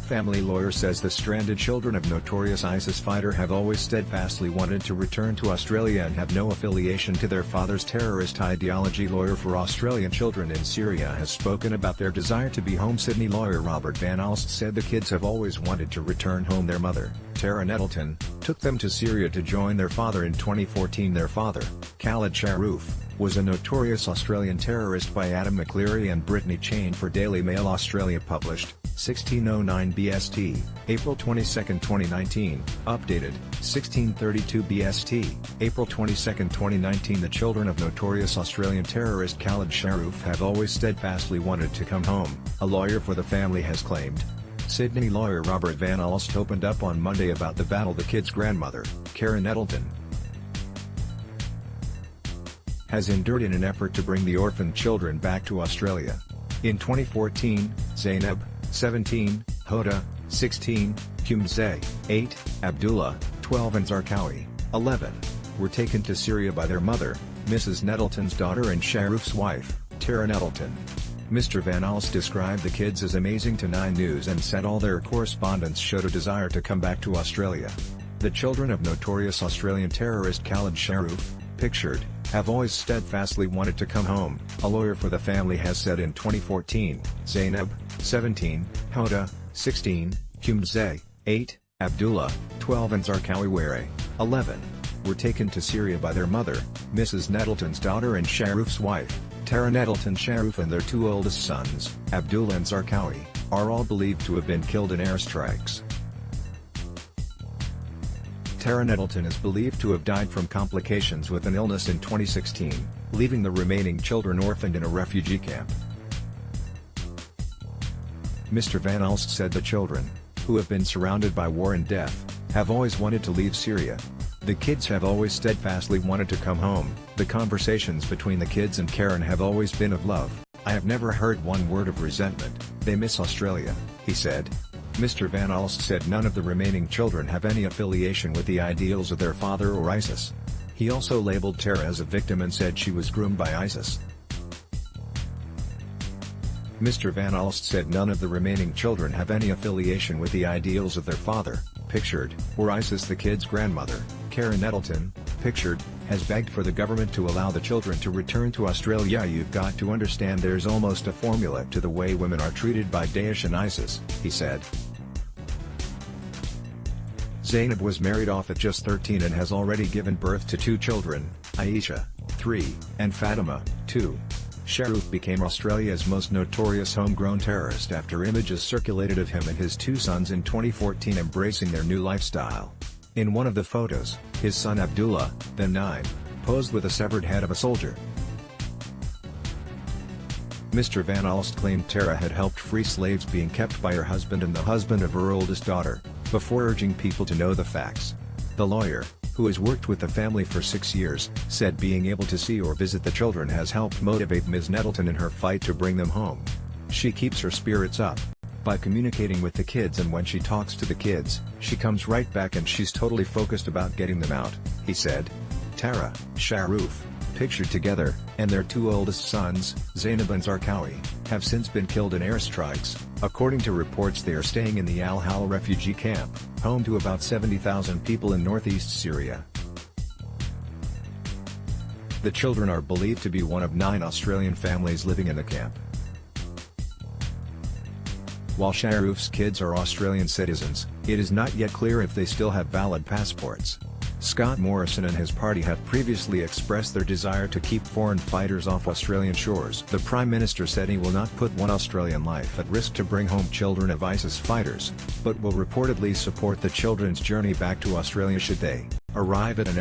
Family lawyer says the stranded children of notorious ISIS fighter have always steadfastly wanted to return to Australia and have no affiliation to their father's terrorist ideology. Lawyer for Australian children in Syria has spoken about their desire to be home. Sydney lawyer Robert Van Alst said the kids have always wanted to return home. Their mother, Tara Nettleton, took them to Syria to join their father in 2014. Their father, Khaled Sharrouf, was a notorious Australian terrorist by Adam McCleary and Brittany Chain for Daily Mail Australia. Published 1609 BST, April 22, 2019, updated 1632 BST, April 22, 2019. The children of notorious Australian terrorist Khaled Sharrouf have always steadfastly wanted to come home, a lawyer for the family has claimed. Sydney lawyer Robert Van Alst opened up on Monday about the battle the kids' grandmother, Karen Nettleton, has endured in an effort to bring the orphaned children back to Australia. In 2014, Zainab, 17, Hoda, 16, Humzeh, 8, Abdullah, 12 and Zarqawi, 11, were taken to Syria by their mother, Mrs. Nettleton's daughter and Sharrouf's wife, Tara Nettleton. Mr. Van Alst described the kids as amazing to 9 News and said all their correspondence showed a desire to come back to Australia. The children of notorious Australian terrorist Khaled Sharrouf, pictured, have always steadfastly wanted to come home, a lawyer for the family has said. In 2014, Zainab, 17, Hoda, 16, Humzeh, 8, Abdullah, 12 and Zarqawi, 11, were taken to Syria by their mother, Mrs. Nettleton's daughter and Sharrouf's wife, Tara Nettleton. Sharrouf and their 2 oldest sons, Abdullah and Zarqawi, are all believed to have been killed in airstrikes. Tara Nettleton is believed to have died from complications with an illness in 2016, leaving the remaining children orphaned in a refugee camp. Mr. Van Alst said the children, who have been surrounded by war and death, have always wanted to leave Syria. The kids have always steadfastly wanted to come home. The conversations between the kids and Karen have always been of love. I have never heard one word of resentment. They miss Australia, he said. Mr. Van Alst said none of the remaining children have any affiliation with the ideals of their father or ISIS. He also labeled Tara as a victim and said she was groomed by ISIS. Mr. Van Alst said none of the remaining children have any affiliation with the ideals of their father, pictured, or ISIS. The kids' grandmother, Karen Nettleton, pictured, has begged for the government to allow the children to return to Australia. You've got to understand there's almost a formula to the way women are treated by Daesh and ISIS, he said. Zainab was married off at just 13 and has already given birth to 2 children, Aisha, 3, and Fatima, 2. Sharrouf became Australia's most notorious homegrown terrorist after images circulated of him and his 2 sons in 2014 embracing their new lifestyle. In one of the photos, his son Abdullah, then 9, posed with a severed head of a soldier. Mr. Van Alst claimed Tara had helped free slaves being kept by her husband and the husband of her oldest daughter, before urging people to know the facts. The lawyer, who has worked with the family for 6 years, said being able to see or visit the children has helped motivate Ms. Nettleton in her fight to bring them home. She keeps her spirits up by communicating with the kids, and when she talks to the kids, she comes right back and she's totally focused about getting them out, he said. Tara, Sharrouf, pictured together, and their 2 oldest sons, Zainab and Zarqawi, have since been killed in airstrikes. According to reports, they are staying in the Al-Hal refugee camp, home to about 70,000 people in northeast Syria. The children are believed to be one of 9 Australian families living in the camp. While Sharrouf's kids are Australian citizens, it is not yet clear if they still have valid passports. Scott Morrison and his party have previously expressed their desire to keep foreign fighters off Australian shores. The Prime Minister said he will not put one Australian life at risk to bring home children of ISIS fighters, but will reportedly support the children's journey back to Australia should they arrive at an